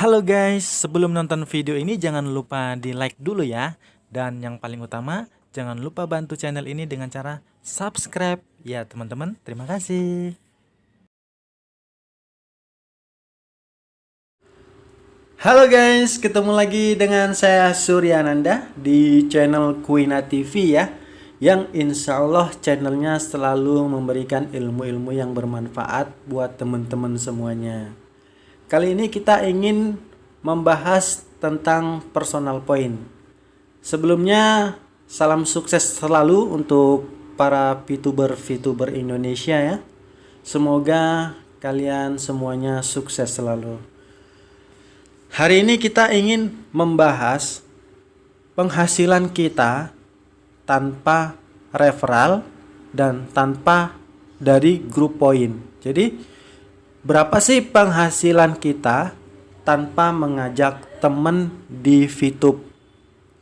Halo guys, sebelum nonton video ini jangan lupa di like dulu ya. Dan yang paling utama, jangan lupa bantu channel ini dengan cara subscribe. Ya teman-teman, terima kasih. Halo guys, ketemu lagi dengan saya Suryananda di channel Kuina TV ya. Yang insya Allah channelnya selalu memberikan ilmu-ilmu yang bermanfaat buat teman-teman semuanya. Kali ini kita ingin membahas tentang personal point. Sebelumnya, salam sukses selalu untuk para VTuber Indonesia ya. Semoga kalian semuanya sukses selalu. Hari ini kita ingin membahas penghasilan kita tanpa referral dan tanpa dari grup point. Jadi berapa sih penghasilan kita tanpa mengajak teman di VTube?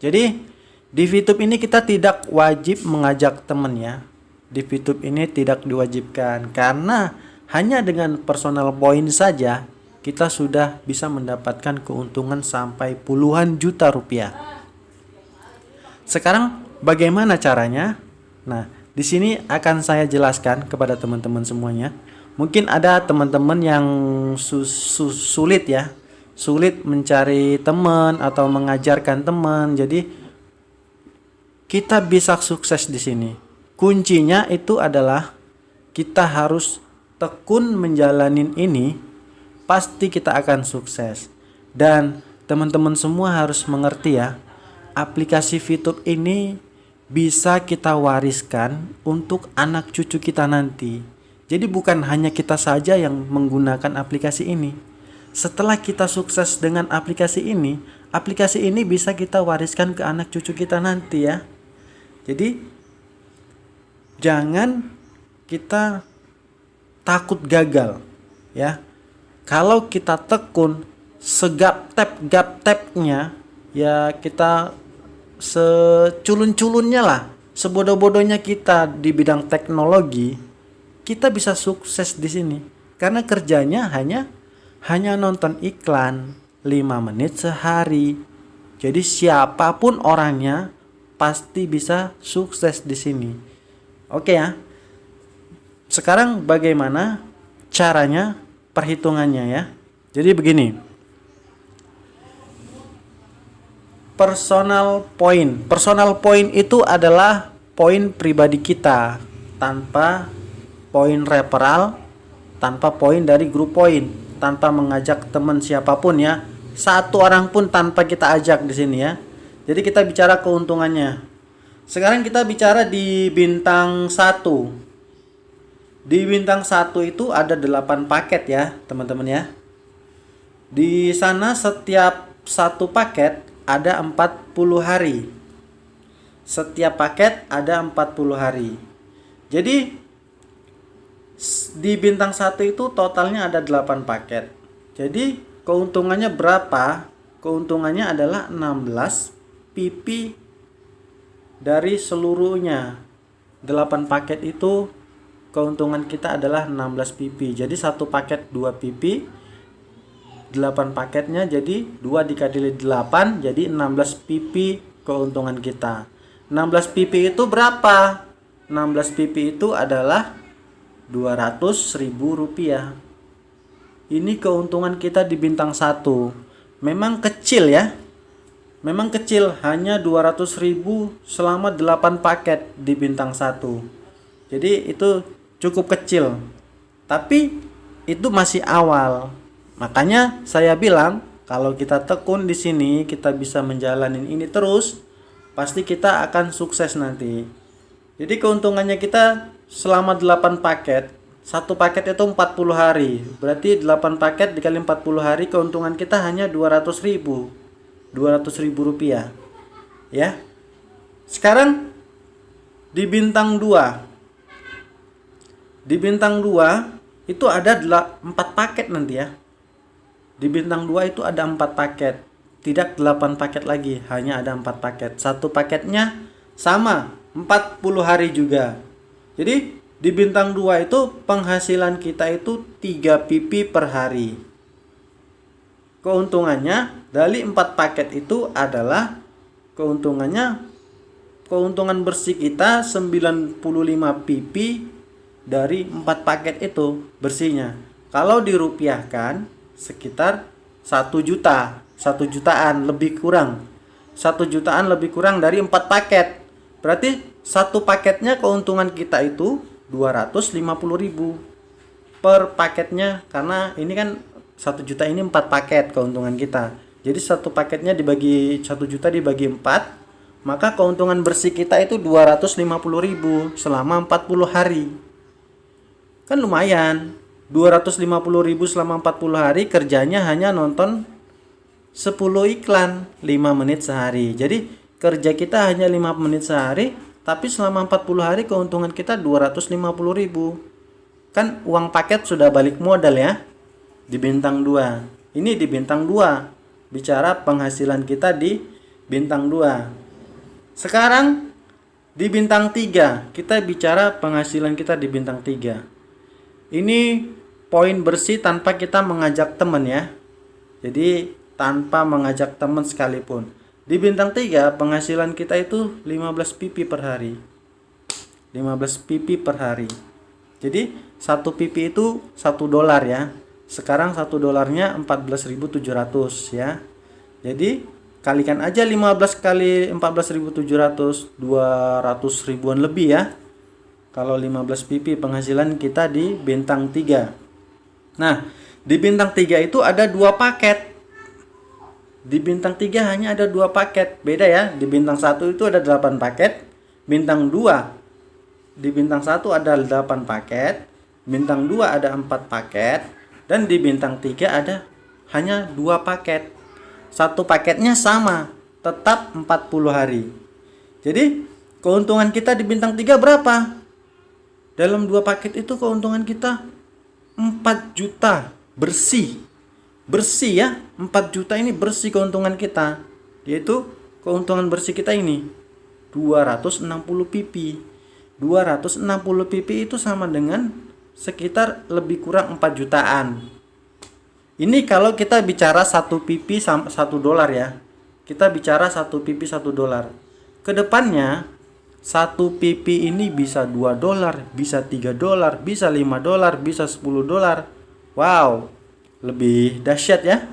Jadi di VTube ini kita tidak wajib mengajak teman ya. Di VTube ini tidak diwajibkan karena hanya dengan personal point saja kita sudah bisa mendapatkan keuntungan sampai puluhan juta rupiah. Sekarang bagaimana caranya? Nah, di sini akan saya jelaskan kepada teman-teman semuanya. Mungkin ada teman-teman yang sulit ya, sulit mencari teman atau mengajarkan teman. Jadi kita bisa sukses di sini. Kuncinya itu adalah kita harus tekun menjalanin ini, pasti kita akan sukses. Dan teman-teman semua harus mengerti ya, aplikasi VTube ini bisa kita wariskan untuk anak cucu kita nanti. Jadi bukan hanya kita saja yang menggunakan aplikasi ini. Setelah kita sukses dengan aplikasi ini bisa kita wariskan ke anak cucu kita nanti ya. Jadi jangan kita takut gagal ya. Kalau kita tekun segap-tep-gap-tepnya ya, kita seculun-culunnya lah, sebodoh-bodohnya kita di bidang teknologi, kita bisa sukses di sini karena kerjanya hanya nonton iklan 5 menit sehari. Jadi siapapun orangnya pasti bisa sukses di sini. Oke ya. Sekarang bagaimana caranya, perhitungannya ya. Jadi begini. Personal point itu adalah poin pribadi kita tanpa poin referral, tanpa poin dari grup point, tanpa mengajak teman siapapun ya. Satu orang pun tanpa kita ajak di sini ya. Jadi kita bicara keuntungannya. Sekarang kita bicara di bintang 1. Di bintang 1 itu ada 8 paket ya, teman-teman ya. Di sana setiap satu paket ada 40 hari. Setiap paket ada 40 hari. Jadi di bintang 1 itu totalnya ada 8 paket. Jadi keuntungannya berapa? Keuntungannya adalah 16 PP dari seluruhnya. 8 paket itu keuntungan kita adalah 16 PP. Jadi satu paket 2 PP. 8 paketnya jadi 2 dikali 8 jadi 16 PP keuntungan kita. 16 PP itu berapa? 16 PP itu adalah 200.000 rupiah. Ini keuntungan kita di bintang 1. Memang kecil ya. Memang kecil, hanya 200.000 selama 8 paket di bintang 1. Jadi itu cukup kecil. Tapi itu masih awal. Makanya saya bilang kalau kita tekun di sini, kita bisa menjalanin ini terus, pasti kita akan sukses nanti. Jadi keuntungannya kita selama 8 paket, satu paket itu 40 hari. Berarti 8 paket dikali 40 hari, keuntungan kita hanya 200.000. 200.000 rupiah. Ya. Sekarang di bintang 2. Di bintang 2 itu ada 4 paket nanti ya. Di bintang 2 itu ada 4 paket. Tidak 8 paket lagi, hanya ada 4 paket. Satu paketnya sama, 40 hari juga. Jadi di bintang 2 itu penghasilan kita itu 3 PP per hari. keuntungannya dari 4 paket itu adalah keuntungan bersih kita 95 pp dari 4 paket itu bersihnya. Kalau dirupiahkan sekitar 1 juta, 1 jutaan lebih kurang. 1 jutaan lebih kurang dari 4 paket. Berarti satu paketnya keuntungan kita itu 250.000 per paketnya, karena ini kan 1 juta ini 4 paket keuntungan kita. Jadi satu paketnya dibagi 1 juta dibagi 4, maka keuntungan bersih kita itu 250.000 selama 40 hari. Kan lumayan. 250.000 selama 40 hari, kerjanya hanya nonton 10 iklan 5 menit sehari. Jadi kerja kita hanya 5 menit sehari, tapi selama 40 hari keuntungan kita 250.000. Kan uang paket sudah balik modal ya. Di bintang 2. Ini di bintang 2. Bicara penghasilan kita di bintang 2. Sekarang di bintang 3, kita bicara penghasilan kita di bintang 3. Ini poin bersih tanpa kita mengajak teman ya. Jadi tanpa mengajak teman sekalipun. Di bintang 3 penghasilan kita itu 15 pp per hari. 15 pp per hari. Jadi 1 pp itu $1 ya. Sekarang 1 dolarnya 14.700 ya. Jadi kalikan aja 15 kali 14.700, 200 ribuan lebih ya. Kalau 15 pp penghasilan kita di bintang 3. Nah, di bintang 3 itu ada 2 paket. Di bintang 3 hanya ada 2 paket. Beda ya, di bintang 1 itu ada 8 paket. Bintang 2, di bintang 1 ada 8 paket. Bintang 2 ada 4 paket. Dan di bintang 3 ada hanya 2 paket. Satu paketnya sama, tetap 40 hari. Jadi keuntungan kita di bintang 3 berapa? Dalam 2 paket itu keuntungan kita 4 juta bersih. Bersih ya, 4 juta ini bersih keuntungan kita. Yaitu keuntungan bersih kita ini 260 pp. 260 pp itu sama dengan sekitar lebih kurang 4 jutaan. Ini kalau kita bicara 1 pp sama $1 ya. Kita bicara 1 pp $1. Kedepannya 1 pp ini bisa $2, bisa $3, bisa $5, bisa $10. Wow, lebih dahsyat ya.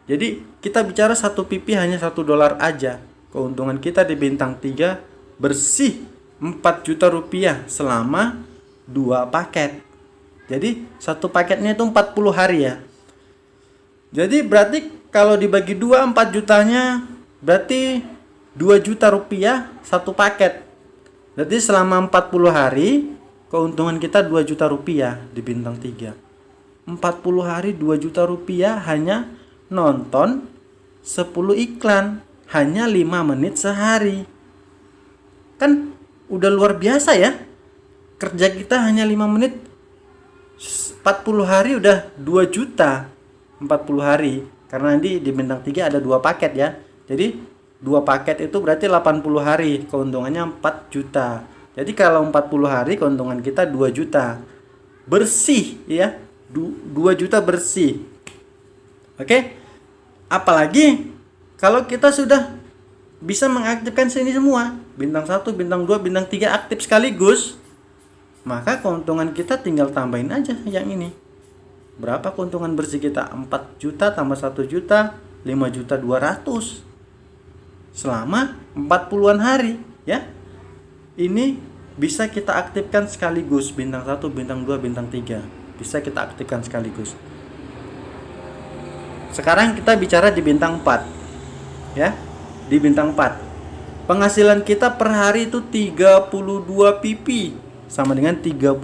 Jadi kita bicara 1 pp hanya $1 aja. Keuntungan kita di bintang 3 bersih 4 juta rupiah selama 2 paket. Jadi satu paketnya itu 40 hari ya. Jadi berarti kalau dibagi 2, 4 jutanya berarti 2 juta rupiah satu paket. Berarti selama 40 hari keuntungan kita 2 juta rupiah di bintang 3. 40 hari 2 juta rupiah hanya nonton 10 iklan, hanya 5 menit sehari. Kan udah luar biasa ya. Kerja kita hanya 5 menit, 40 hari udah 2 juta. 40 hari. Karena nanti di bintang 3 ada 2 paket ya. Jadi 2 paket itu berarti 80 hari, keuntungannya 4 juta. Jadi kalau 40 hari keuntungan kita 2 juta. Bersih ya. 2 juta bersih. Oke? Apalagi kalau kita sudah bisa mengaktifkan sini semua. Bintang 1, bintang 2, bintang 3 aktif sekaligus. Maka keuntungan kita tinggal tambahin aja yang ini. Berapa keuntungan bersih kita? 4 juta tambah 1 juta, 5.200.000 selama 40-an hari ya. Ini bisa kita aktifkan sekaligus, bintang 1, bintang 2, bintang 3. Bisa kita aktifkan sekaligus. Sekarang kita bicara di bintang 4. Ya. Di bintang 4. Penghasilan kita per hari itu 32 pp sama dengan $32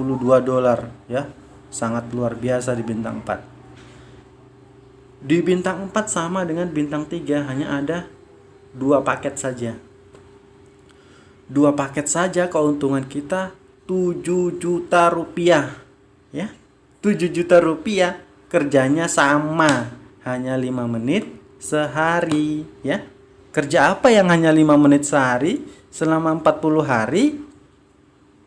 ya. Sangat luar biasa di bintang 4. Di bintang 4 sama dengan bintang 3, hanya ada 2 paket saja. 2 paket saja keuntungan kita 7 juta rupiah. Ya. 7 juta rupiah, kerjanya sama, hanya 5 menit sehari, ya. Kerja apa yang hanya 5 menit sehari selama 40 hari?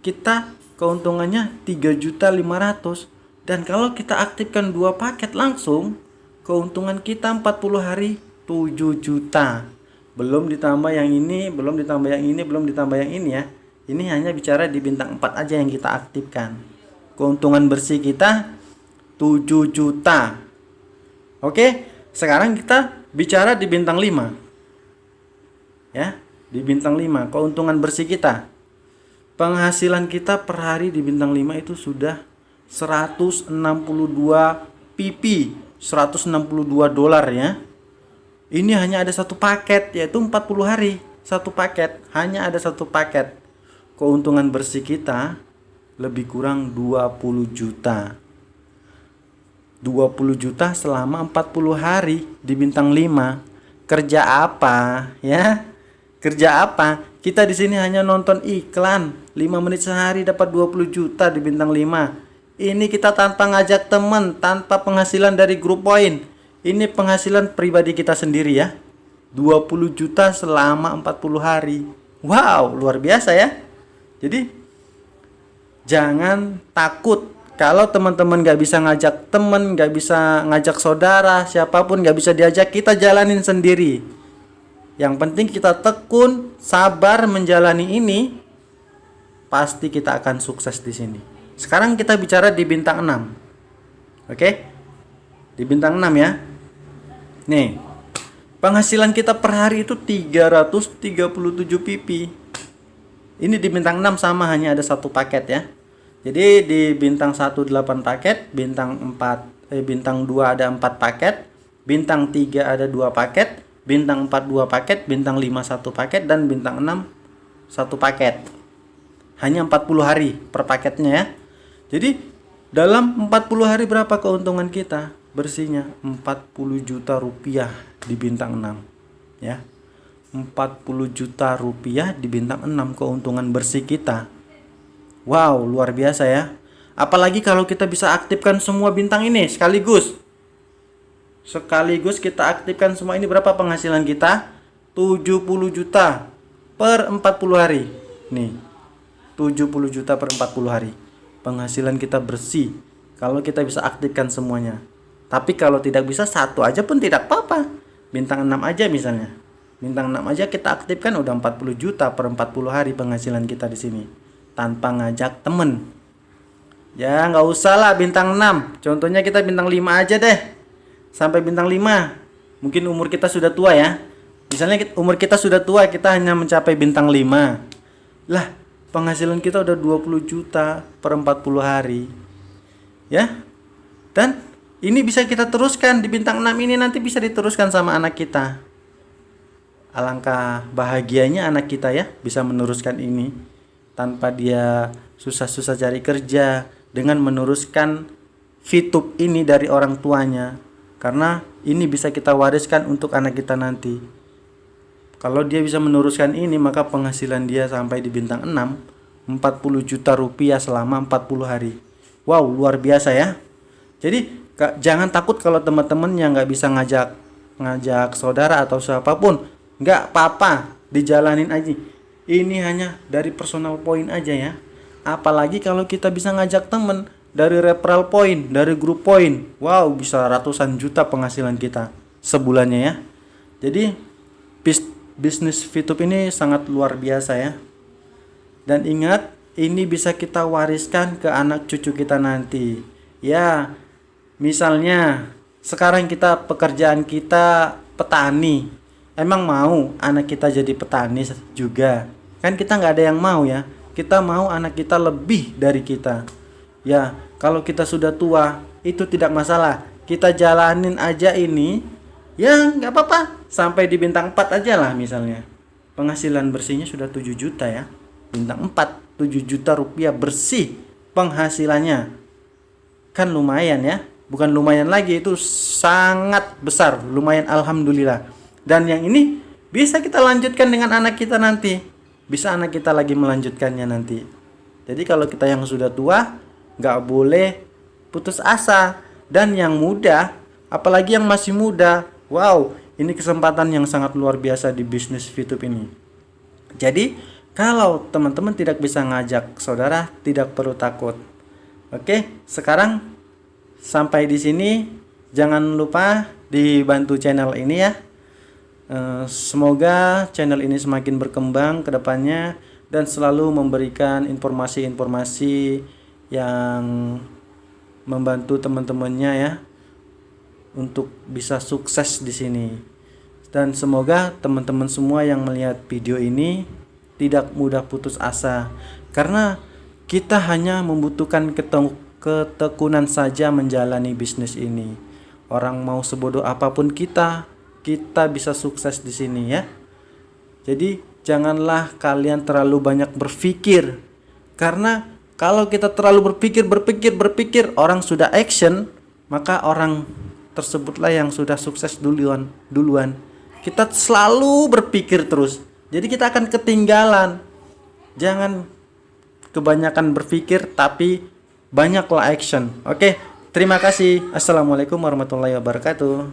Kita keuntungannya 3.500.000. Dan kalau kita aktifkan 2 paket langsung, Keuntungan kita 40 hari 7 juta. Belum ditambah yang ini, belum ditambah yang ini, belum ditambah yang ini ya. Ini hanya bicara di bintang 4 aja yang kita aktifkan. Keuntungan bersih kita 7 juta. Oke, sekarang kita bicara di bintang 5. Ya, di bintang 5 keuntungan bersih kita. Penghasilan kita per hari di bintang 5 itu sudah 162 pp, 162 dolar ya. Ini hanya ada satu paket, yaitu 40 hari. Satu paket, hanya ada satu paket. Keuntungan bersih kita lebih kurang 20 juta. 20 juta selama 40 hari di bintang 5. Kerja apa ya? Kerja apa? Kita di sini hanya nonton iklan 5 menit sehari dapat 20 juta di bintang 5. Ini kita tanpa ngajak teman, tanpa penghasilan dari grup poin. Ini penghasilan pribadi kita sendiri ya. 20 juta selama 40 hari. Wow, luar biasa ya. Jadi jangan takut kalau teman-teman gak bisa ngajak teman, gak bisa ngajak saudara, siapapun gak bisa diajak, kita jalanin sendiri. Yang penting kita tekun, sabar menjalani ini, pasti kita akan sukses di sini. Sekarang kita bicara di bintang 6. Oke? Di bintang 6 ya. Nih. Penghasilan kita per hari itu 337 pp. Ini di bintang 6 sama, hanya ada satu paket ya. Jadi di bintang 1 8 paket, bintang 2 ada 4 paket, bintang 3 ada 2 paket, bintang 4 2 paket, bintang 5 1 paket, dan bintang 6 1 paket. Hanya 40 hari per paketnya ya. Jadi dalam 40 hari berapa keuntungan kita bersihnya? 40 juta rupiah di bintang 6 ya. 40 juta rupiah di bintang 6 keuntungan bersih kita. Wow, luar biasa ya. Apalagi kalau kita bisa aktifkan semua bintang ini sekaligus. Sekaligus kita aktifkan semua ini, berapa penghasilan kita? 70 juta per 40 hari. Nih, 70 juta per 40 hari. Penghasilan kita bersih kalau kita bisa aktifkan semuanya. Tapi kalau tidak bisa, satu aja pun tidak apa-apa. Bintang 6 aja misalnya. Bintang 6 aja kita aktifkan, udah 40 juta per 40 hari penghasilan kita di sini. Tanpa ngajak temen. Ya nggak usah lah bintang 6. Contohnya kita bintang 5 aja deh. Sampai bintang 5. Mungkin umur kita sudah tua ya. Misalnya umur kita sudah tua, kita hanya mencapai bintang 5. Lah, penghasilan kita udah 20 juta per 40 hari. Ya. Dan ini bisa kita teruskan di bintang 6 ini, nanti bisa diteruskan sama anak kita. Alangkah bahagianya anak kita ya, bisa meneruskan ini tanpa dia susah-susah cari kerja, dengan meneruskan fitup ini dari orang tuanya. Karena ini bisa kita wariskan untuk anak kita nanti. Kalau dia bisa meneruskan ini, maka penghasilan dia sampai di bintang 6, 40 juta rupiah selama 40 hari. Wow, luar biasa ya. Jadi jangan takut kalau teman-teman yang nggak bisa ngajak saudara atau siapapun. Nggak apa-apa, dijalanin aja. Ini hanya dari personal point aja ya. Apalagi kalau kita bisa ngajak temen dari referral point, dari grup point. Wow, bisa ratusan juta penghasilan kita sebulannya ya. Jadi bisnis fitup ini sangat luar biasa ya. Dan ingat, ini bisa kita wariskan ke anak cucu kita nanti. Ya, misalnya sekarang pekerjaan kita petani. Emang mau anak kita jadi petani juga? Kan kita nggak ada yang mau ya. Kita mau anak kita lebih dari kita. Ya, kalau kita sudah tua, itu tidak masalah. Kita jalanin aja ini. Ya, nggak apa-apa. Sampai di bintang 4 aja lah misalnya. Penghasilan bersihnya sudah 7 juta ya. Bintang 4, 7 juta rupiah bersih penghasilannya. Kan lumayan ya. Bukan lumayan lagi, itu sangat besar. Lumayan, alhamdulillah. Dan yang ini bisa kita lanjutkan dengan anak kita nanti. Bisa anak kita lagi melanjutkannya nanti. Jadi kalau kita yang sudah tua, nggak boleh putus asa. Dan yang muda, apalagi yang masih muda, wow, ini kesempatan yang sangat luar biasa di bisnis fitup ini. Jadi kalau teman-teman tidak bisa ngajak saudara, tidak perlu takut. Oke, sekarang sampai di sini. Jangan lupa dibantu channel ini ya. Semoga channel ini semakin berkembang ke depannya dan selalu memberikan informasi-informasi yang membantu teman-temannya ya untuk bisa sukses di sini. Dan semoga teman-teman semua yang melihat video ini tidak mudah putus asa, karena kita hanya membutuhkan ketekunan saja menjalani bisnis ini. Orang mau sebodoh apapun kita bisa sukses di sini ya. Jadi janganlah kalian terlalu banyak berpikir, karena kalau kita terlalu berpikir, orang sudah action, maka orang tersebutlah yang sudah sukses duluan. Kita selalu berpikir terus, jadi kita akan ketinggalan. Jangan kebanyakan berpikir tapi banyaklah action. Oke, terima kasih. Assalamualaikum warahmatullahi wabarakatuh.